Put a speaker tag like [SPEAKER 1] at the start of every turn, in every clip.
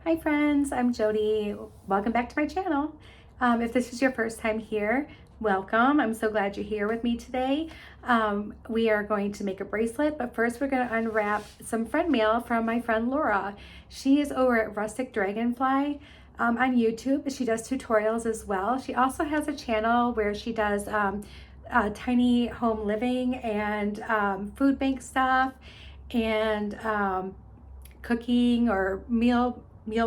[SPEAKER 1] Hi friends, I'm Jody. Welcome back to my channel. If this is your first time here, welcome. I'm so glad you're here with me today. We are going to make a bracelet, but first we're going to unwrap some friend mail from my friend Laura. She is over at Rustic Dragonfly on YouTube. She does tutorials as well. She also has a channel where she does tiny home living and food bank stuff and cooking or meal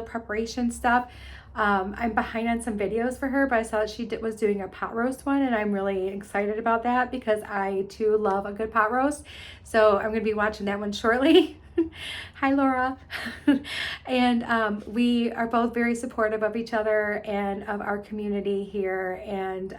[SPEAKER 1] preparation stuff. I'm behind on some videos for her, but I saw that she was doing a pot roast one, and I'm really excited about that because I too love a good pot roast. So I'm going to be watching that one shortly. Hi, Laura. And we are both very supportive of each other and of our community here, and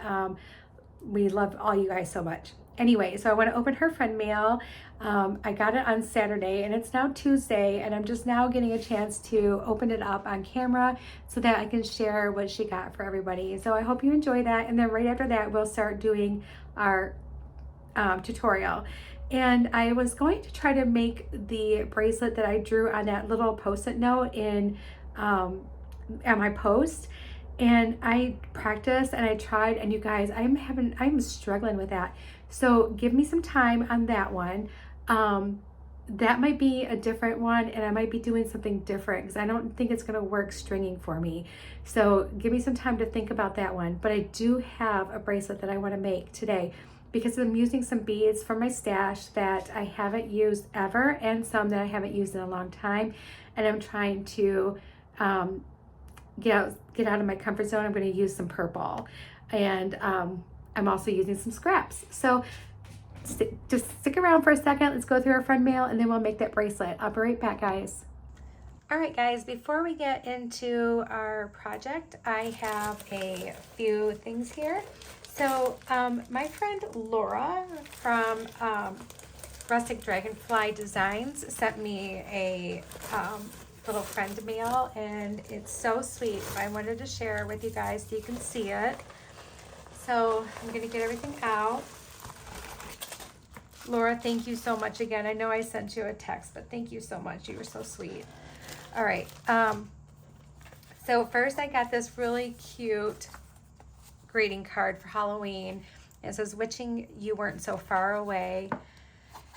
[SPEAKER 1] we love all you guys so much. Anyway, so I want to open her friend mail. I got it on Saturday and it's now Tuesday, and I'm just now getting a chance to open it up on camera so that I can share what she got for everybody. So I hope you enjoy that, and then right after that we'll start doing our tutorial. And I was going to try to make the bracelet that I drew on that little post-it note in on my post. And I practiced and I tried, and you guys, I'm struggling with that. So give me some time on that one. That might be a different one, and I might be doing something different because I don't think it's going to work stringing for me. So give me some time to think about that one. But I do have a bracelet that I want to make today because I'm using some beads from my stash that I haven't used ever and some that I haven't used in a long time. And I'm trying to get out of my comfort zone. I'm going to use some purple, and I'm also using some scraps. So just stick around for a second. Let's go through our friend mail and then we'll make that bracelet. I'll be right back, guys. All right, guys, before we get into our project, I have a few things here. So my friend Laura from Rustic Dragonfly Designs sent me a little friend mail, and it's so sweet. I wanted to share with you guys so you can see it. So I'm gonna get everything out. Laura, thank you so much again. I know I sent you a text, but thank you so much. You were so sweet. All right. So first I got this really cute greeting card for Halloween. It says, "Wishing you weren't so far away."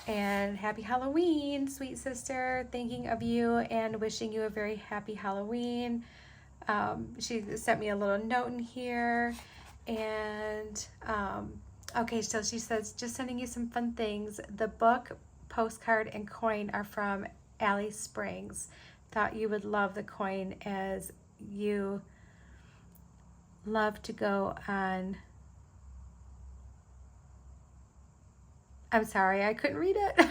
[SPEAKER 1] And happy Halloween, sweet sister. Thinking of you and wishing you a very happy Halloween. She sent me a little note in here. And okay, so she says, "Just sending you some fun things. The book, postcard, and coin are from Alice Springs. Thought you would love the coin as you love to go on." I'm sorry, I couldn't read it.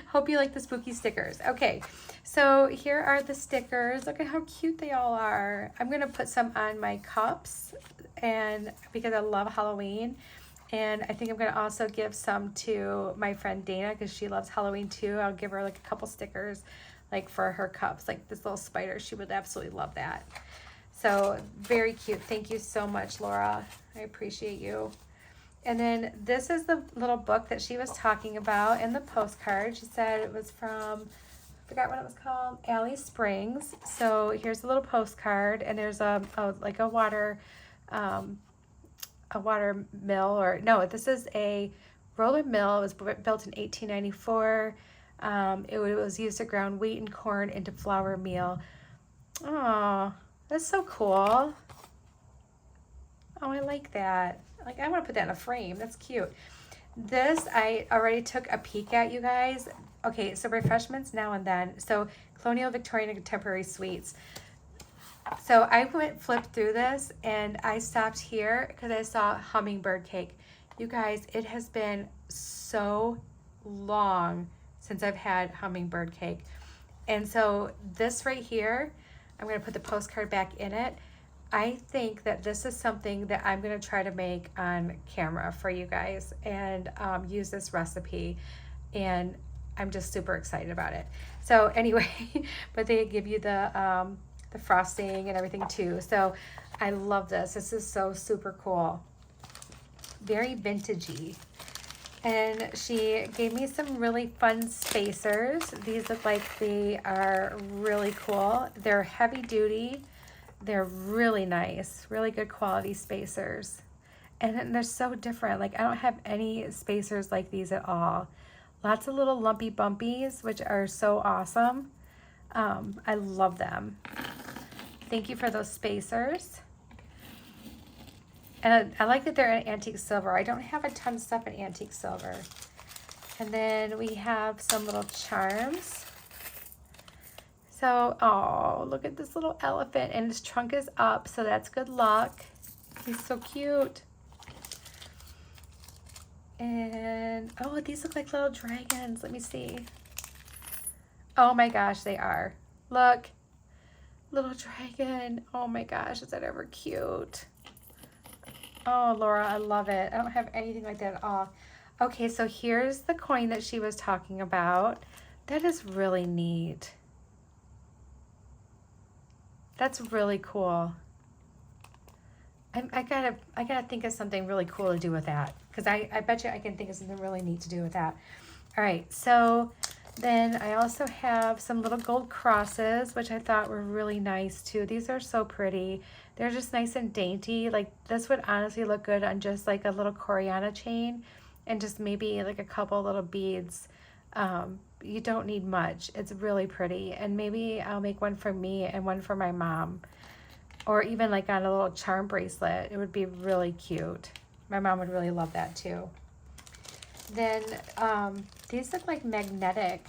[SPEAKER 1] Hope you like the spooky stickers. Okay, so here are the stickers. Look at how cute they all are. I'm gonna put some on my cups, and because I love Halloween. And I think I'm gonna also give some to my friend Dana because she loves Halloween too. I'll give her like a couple stickers like for her cups, like this little spider. She would absolutely love that. So very cute. Thank you so much, Laura. I appreciate you. And then this is the little book that she was talking about in the postcard. She said it was from, I forgot what it was called, Alice Springs. So here's a little postcard, and there's like a water mill, or no, this is a roller mill. It was built in 1894. It was used to ground wheat and corn into flour meal. Oh, that's so cool. Oh, I like that. Like, I want to put that in a frame. That's cute. This, I already took a peek at, you guys. Okay, so refreshments now and then. So colonial, Victorian, and contemporary sweets. So I flipped through this, and I stopped here because I saw hummingbird cake. You guys, it has been so long since I've had hummingbird cake. And so this right here, I'm going to put the postcard back in it. I think that this is something that I'm going to try to make on camera for you guys, and use this recipe, and I'm just super excited about it. So anyway, but they give you the frosting and everything too. So I love this. This is so super cool. Very vintagey. And she gave me some really fun spacers. These look like they are really cool. They're heavy duty. They're really nice, really good quality spacers. And they're so different. Like I don't have any spacers like these at all. Lots of little lumpy bumpies, which are so awesome. I love them. Thank you for those spacers. And I like that they're in antique silver. I don't have a ton of stuff in antique silver. And then we have some little charms. So, oh, look at this little elephant. And his trunk is up, so that's good luck. He's so cute. And, oh, these look like little dragons. Let me see. Oh my gosh, they are. Look. Little dragon. Oh my gosh, is that ever cute? Oh, Laura, I love it. I don't have anything like that at all. Okay, so here's the coin that she was talking about. That is really neat. That's really cool. I gotta think of something really cool to do with that, because I bet you I can think of something really neat to do with that. All right, so then I also have some little gold crosses, which I thought were really nice too. These are so pretty. They're just nice and dainty. Like this would honestly look good on just like a little Coriana chain and just maybe like a couple little beads. You don't need much. It's really pretty. And maybe I'll make one for me and one for my mom. Or even like on a little charm bracelet. It would be really cute. My mom would really love that too. Then these look like magnetic.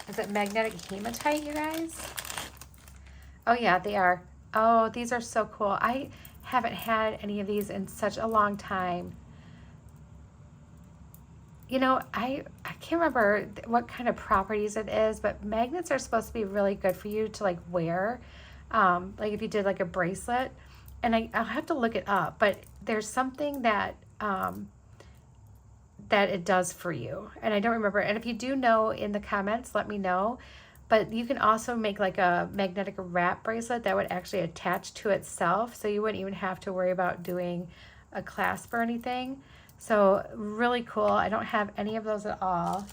[SPEAKER 1] Is it magnetic hematite, you guys? Oh yeah, they are. Oh, these are so cool. I haven't had any of these in such a long time. You know, I can't remember what kind of properties it is, but magnets are supposed to be really good for you to like wear. Like if you did like a bracelet, and I'll have to look it up, but there's something that that it does for you, and I don't remember. And if you do know in the comments, let me know. But you can also make like a magnetic wrap bracelet that would actually attach to itself, so you wouldn't even have to worry about doing a clasp or anything. So really cool. I don't have any of those at all.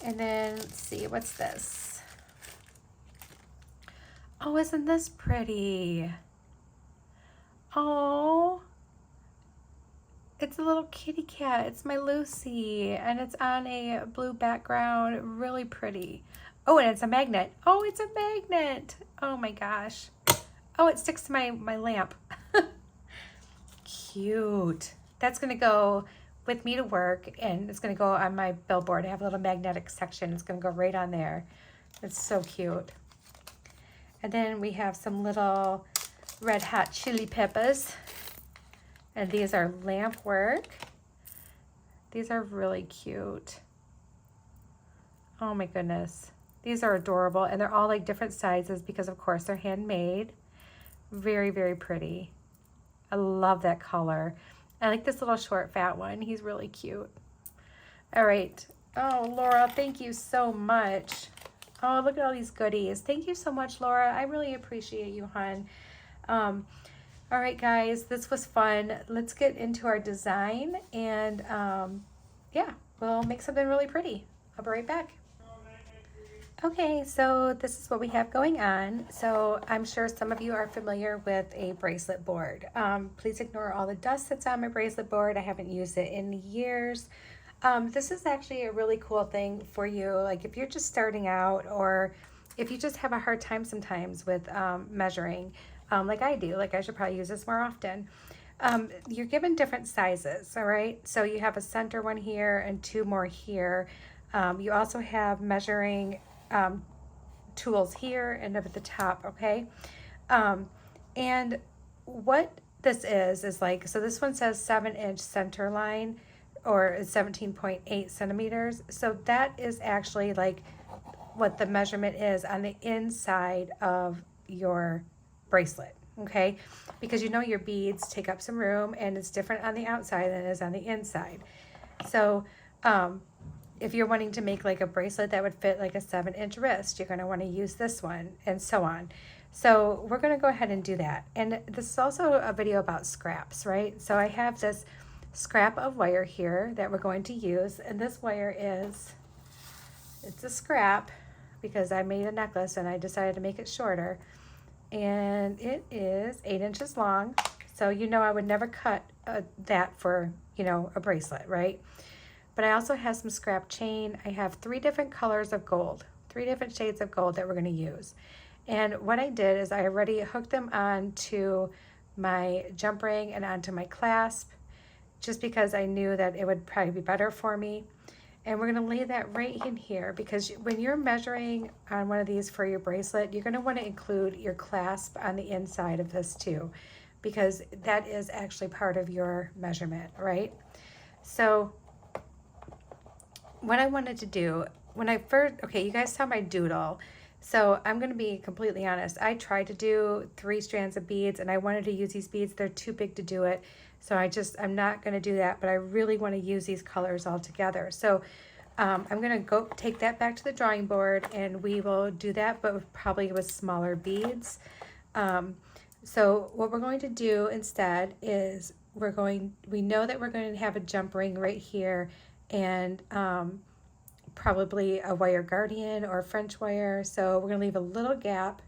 [SPEAKER 1] And then let's see, what's this? Oh, isn't this pretty? Oh, it's a little kitty cat. It's my Lucy, and it's on a blue background. Really pretty. Oh, and it's a magnet. Oh, it's a magnet. Oh my gosh. Oh, it sticks to my lamp. Cute. That's gonna go with me to work, and it's gonna go on my billboard. I have a little magnetic section. It's gonna go right on there. It's so cute. And then we have some little red hot chili peppers. And these are lamp work. These are really cute. Oh my goodness. These are adorable, and they're all like different sizes because of course they're handmade. Very, very pretty. I love that color. I like this little short fat one. He's really cute. All right. Oh, Laura, thank you so much. Oh, look at all these goodies. Thank you so much, Laura. I really appreciate you, hon. All right, guys, this was fun. Let's get into our design, and yeah, we'll make something really pretty. I'll be right back. Okay, so this is what we have going on. So I'm sure some of you are familiar with a bracelet board. Please ignore all the dust that's on my bracelet board. I haven't used it in years. This is actually a really cool thing for you, like if you're just starting out, or if you just have a hard time sometimes with measuring, like I do. Like I should probably use this more often. You're given different sizes, all right? So you have a center one here and two more here. You also have measuring tools here and up at the top, okay? And what this is like, so this one says 7-inch center line, or 17.8 centimeters. So that is actually like what the measurement is on the inside of your bracelet, okay? Because you know your beads take up some room, and it's different on the outside than it is on the inside. So if you're wanting to make like a bracelet that would fit like a 7-inch wrist, you're going to want to use this one, and so on. So we're going to go ahead and do that. And this is also a video about scraps, right? So I have this scrap of wire here that we're going to use. And this wire it's a scrap because I made a necklace and I decided to make it shorter. And it is 8 inches long. So you know I would never cut that for, you know, a bracelet, right? But I also have some scrap chain. I have 3 different colors of gold, 3 different shades of gold that we're going to use. And what I did is I already hooked them onto my jump ring and onto my clasp, just because I knew that it would probably be better for me. And we're going to lay that right in here, because when you're measuring on one of these for your bracelet, you're going to want to include your clasp on the inside of this too, because that is actually part of your measurement, right? So what I wanted to do when I first, okay, you guys saw my doodle. So I'm going to be completely honest. I tried to do 3 strands of beads and I wanted to use these beads. They're too big to do it. So I'm not going to do that, but I really want to use these colors all together. So I'm going to go take that back to the drawing board and we will do that, but probably with smaller beads. So what we're going to do instead is we know that we're going to have a jump ring right here and probably a wire guardian or French wire. So we're going to leave a little gap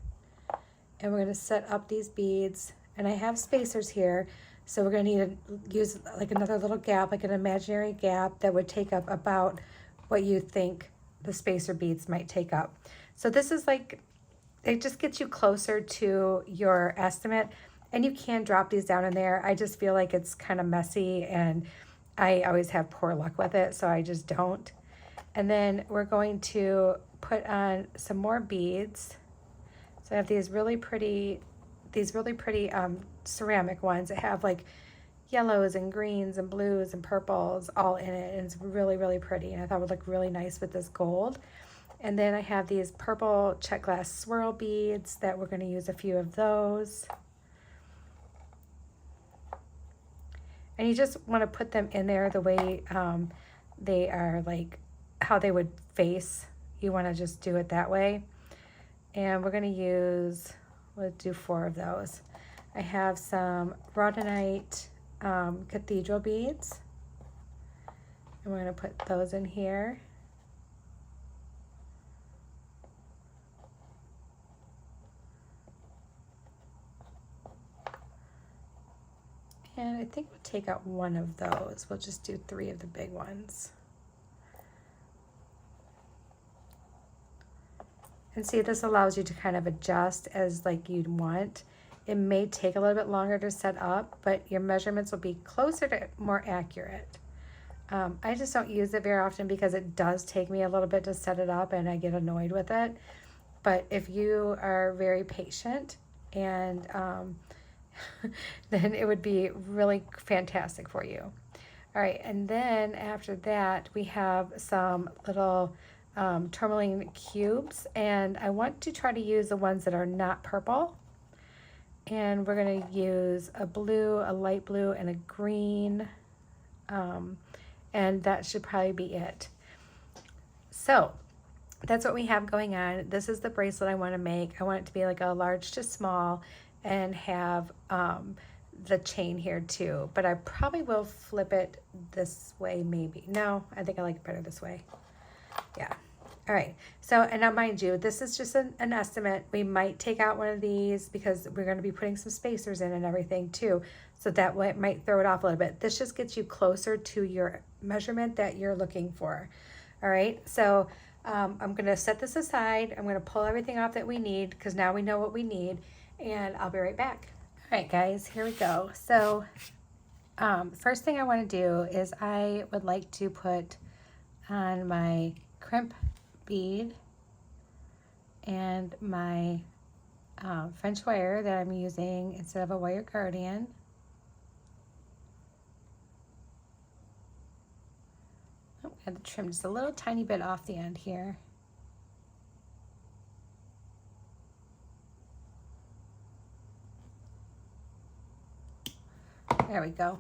[SPEAKER 1] and we're going to set up these beads. And I have spacers here. So we're going to need to use like another little gap, like an imaginary gap that would take up about what you think the spacer beads might take up. So this is like, it just gets you closer to your estimate, and you can drop these down in there. I just feel like it's kind of messy and I always have poor luck with it, so I just don't. And then we're going to put on some more beads. So I have these really pretty ceramic ones that have like yellows and greens and blues and purples all in it, and it's really, really pretty, and I thought it would look really nice with this gold. And then I have these purple check glass swirl beads that we're going to use a few of those. And you just want to put them in there the way they are, like how they would face. You want to just do it that way. And we're going to use, we'll do 4 of those. I have some rhodonite cathedral beads, and we're going to put those in here. And I think we'll take out 1 of those. We'll just do 3 of the big ones. And see, this allows you to kind of adjust as like you'd want. It may take a little bit longer to set up, but your measurements will be closer to more accurate. I just don't use it very often because it does take me a little bit to set it up and I get annoyed with it. But if you are very patient and then it would be really fantastic for you. All right, and then after that, we have some little tourmaline cubes, and I want to try to use the ones that are not purple. And we're going to use a blue, a light blue, and a green, and that should probably be it. So that's what we have going on. This is the bracelet I want to make. I want it to be like a large to small and have the chain here too, but I probably will flip it this way maybe. No, I think I like it better this way. Yeah. All right. So, and now mind you, this is just an estimate. We might take out one of these because we're going to be putting some spacers in and everything too. So that way it might throw it off a little bit. This just gets you closer to your measurement that you're looking for. All right. So I'm going to set this aside. I'm going to pull everything off that we need because now we know what we need, and I'll be right back. All right, guys, here we go. So first thing I want to do is I would like to put on my crimp bead and my French wire that I'm using instead of a wire guardian. Oh, I had to trim just a little tiny bit off the end here. There we go.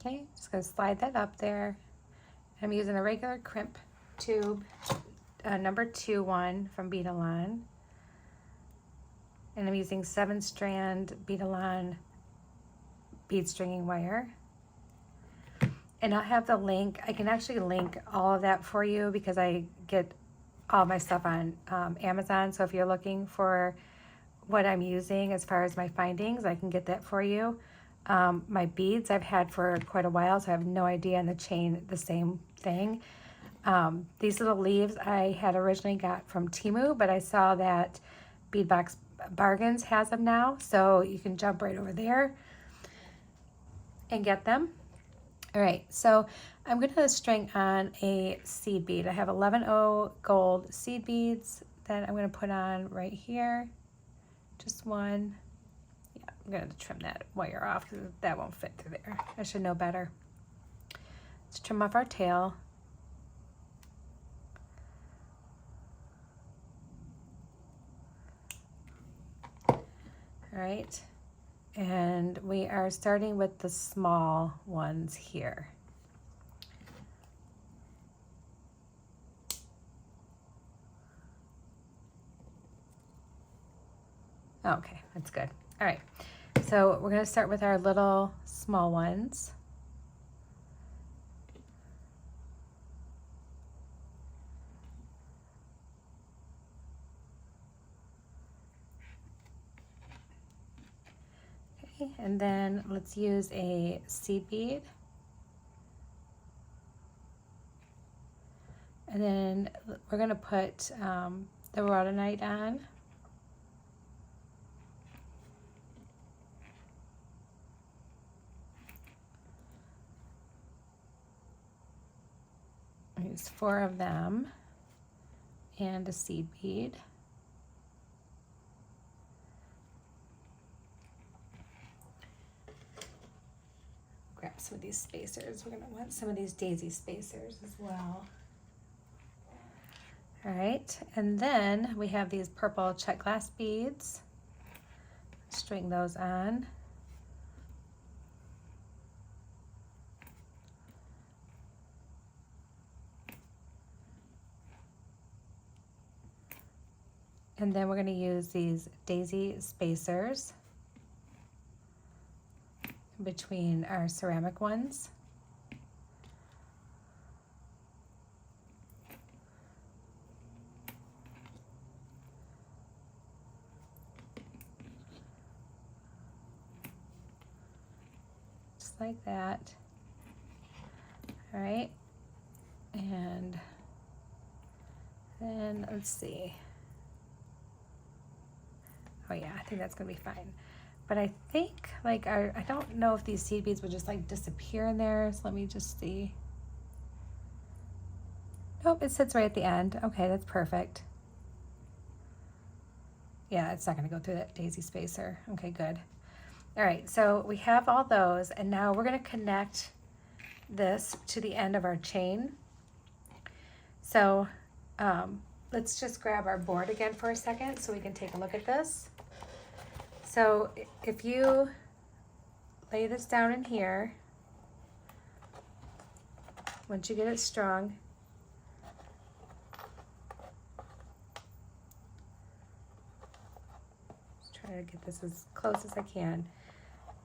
[SPEAKER 1] Okay, just gonna slide that up there. I'm using a regular crimp tube, number 2 one from Beadalon. And I'm using 7-strand Beadalon bead stringing wire. And I'll have the link. I can actually link all of that for you because I get all my stuff on Amazon. So if you're looking for what I'm using as far as my findings, I can get that for you. My beads I've had for quite a while, so I have no idea on the chain, the same thing. These little leaves I had originally got from Temu, but I saw that Beadbox Bargains has them now, so you can jump right over there and get them. All right, so I'm going to string on a seed bead. I have 11O gold seed beads that I'm going to put on right here. Just one. Yeah, I'm going to trim that wire off because that won't fit through there. I should know better. Let's trim off our tail. All right, and we are starting with the small ones here. Okay, that's good. All right, so we're going to start with our little small ones. Okay, and then let's use a seed bead. And then we're going to put the rhodonite on. Use 4 of them and a seed bead. Grab some of these spacers. We're going to want some of these daisy spacers as well. All right, and then we have these purple check glass beads. String those on. And then we're going to use these daisy spacers between our ceramic ones. Just like that. All right. And then let's see. Oh yeah, I think that's gonna be fine. But I think like I don't know if these seed beads would just like disappear in there. So let me just see. Nope, it sits right at the end. Okay, that's perfect. Yeah, it's not gonna go through that daisy spacer. Okay, good. All right, so we have all those, and now we're gonna connect this to the end of our chain. So let's just grab our board again for a second so we can take a look at this. So if you lay this down in here, once you get it strong, just try to get this as close as I can.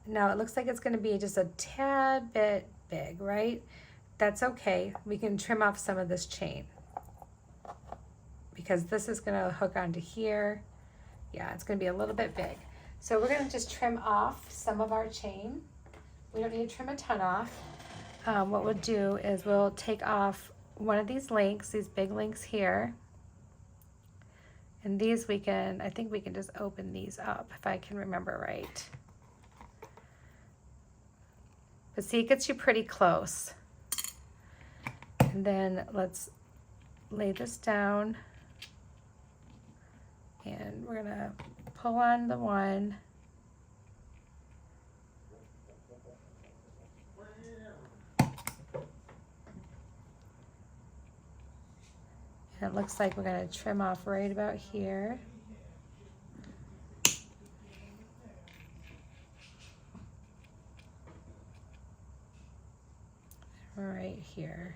[SPEAKER 1] Now it looks like it's going to be just a tad bit big, right? That's okay. We can trim off some of this chain because this is going to hook onto here. Yeah, it's going to be a little bit big. So we're going to just trim off some of our chain. We don't need to trim a ton off. What we'll do is we'll take off one of these links, these big links here. And these we can, I think we can just open these up if I can remember right. But see, it gets you pretty close. And then let's lay this down. And we're gonna pull on the one. And it looks like we're gonna trim off right about here. right here.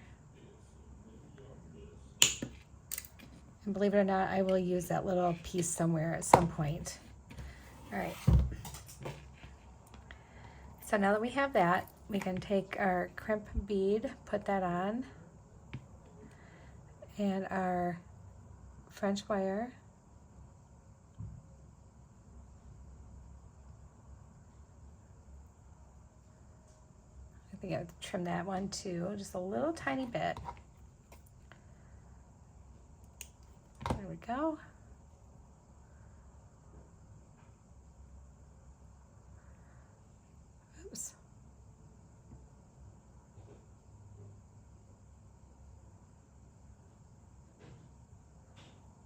[SPEAKER 1] And believe it or not, I will use that little piece somewhere at some point. All right. So now that we have that, we can take our crimp bead, put that on, and our French wire. I think I have to trim that one too, just a little tiny bit. There we go. Oops.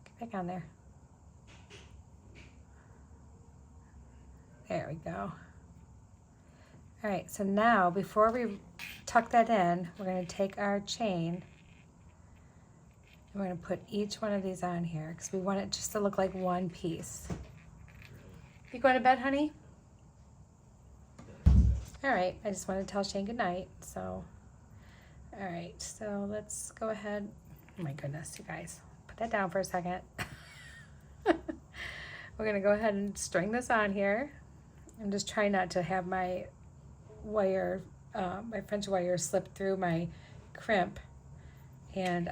[SPEAKER 1] Get back on there. There we go. All right, so now before we tuck that in, we're going to take our chain and we're going to put each one of these on here because we want it just to look like one piece. You going to bed, honey? All right, I just want to tell Shane good night. So, all right, so let's go ahead. Oh my goodness, you guys, put that down for a second. We're going to go ahead and string this on here. I'm just trying not to have my wire, my French wire slip through my crimp, and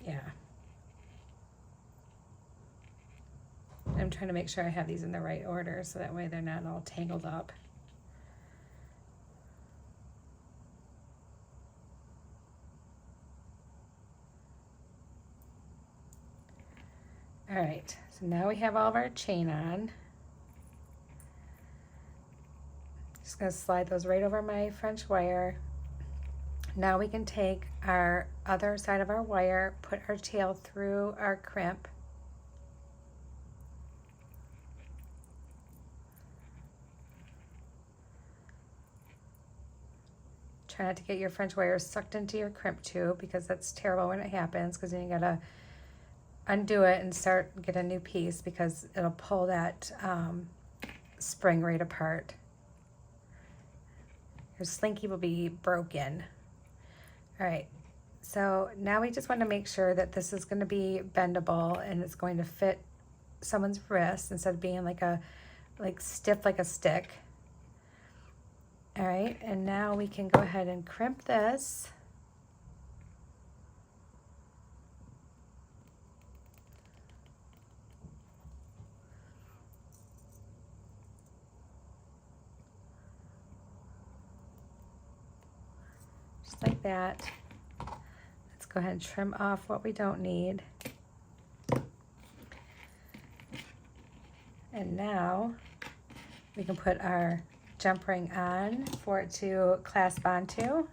[SPEAKER 1] yeah, I'm trying to make sure I have these in the right order so that way they're not all tangled up. All right, so now we have all of our chain on. Just gonna slide those right over my French wire. Now we can take our other side of our wire, put our tail through our crimp. Try not to get your French wire sucked into your crimp too, because that's terrible when it happens, because then you gotta undo it and get a new piece because it'll pull that spring right apart. Your slinky will be broken. All right, so now we just want to make sure that this is going to be bendable and it's going to fit someone's wrist instead of being like stiff like a stick. All right, and now we can go ahead and crimp this. Like that. Let's go ahead and trim off what we don't need. And now we can put our jump ring on for it to clasp onto.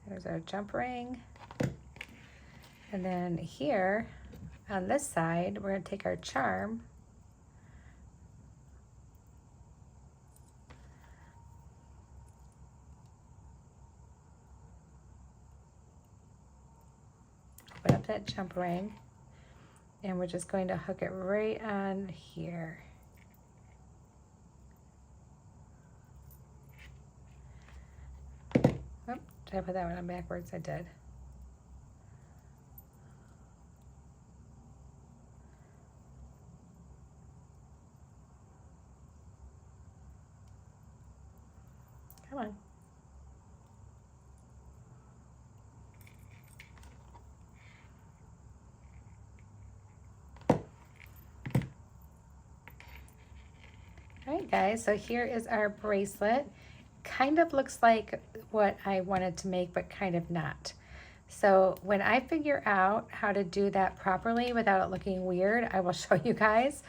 [SPEAKER 1] There's our jump ring. And then here on this side, we're going to take our charm put up that jump ring, and we're just going to hook it right on here. Oh, did I put that one on backwards? I did. Come on. All right, guys, so here is our bracelet. Kind of looks like what I wanted to make, but kind of not. So when I figure out how to do that properly without it looking weird, I will show you guys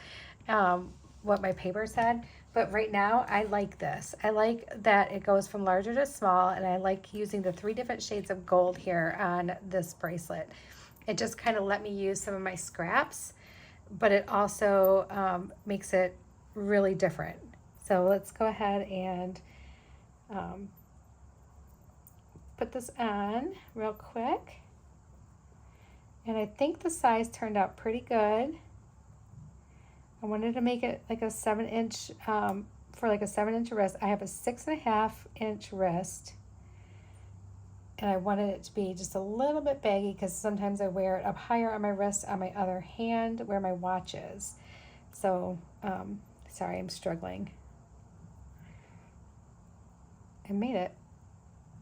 [SPEAKER 1] what my paper said. But right now, I like this. I like that it goes from larger to small, and I like using the 3 different shades of gold here on this bracelet. It just kind of let me use some of my scraps, but it also makes it really different. So let's go ahead and put this on real quick. And I think the size turned out pretty good. I wanted to make it like a 7-inch, for like a 7-inch wrist. I have a 6.5-inch wrist. And I wanted it to be just a little bit baggy because sometimes I wear it up higher on my wrist on my other hand where my watch is. So, sorry, I'm struggling. I made it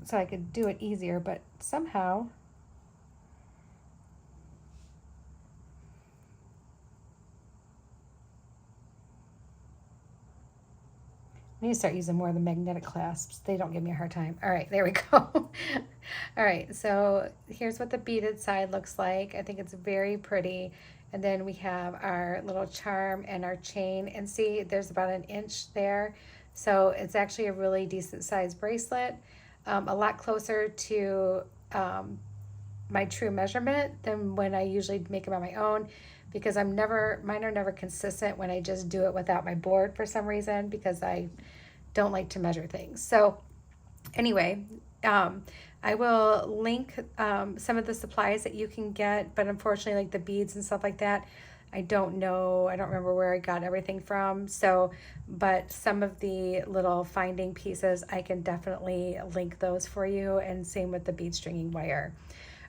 [SPEAKER 1] so I could do it easier, but somehow I need to start using more of the magnetic clasps. They don't give me a hard time. All right, there we go. All right, so here's what the beaded side looks like. I think it's very pretty. And then we have our little charm and our chain. And see, there's about an inch there. So it's actually a really decent size bracelet. A lot closer to my true measurement than when I usually make them on my own, because mine are never consistent when I just do it without my board for some reason, because I don't like to measure things. So anyway, I will link some of the supplies that you can get, but unfortunately, like the beads and stuff like that, I don't remember where I got everything from. So, but some of the little finding pieces, I can definitely link those for you, and same with the bead stringing wire.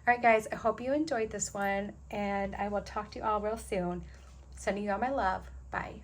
[SPEAKER 1] All right, guys, I hope you enjoyed this one, and I will talk to you all real soon. Sending you all my love. Bye.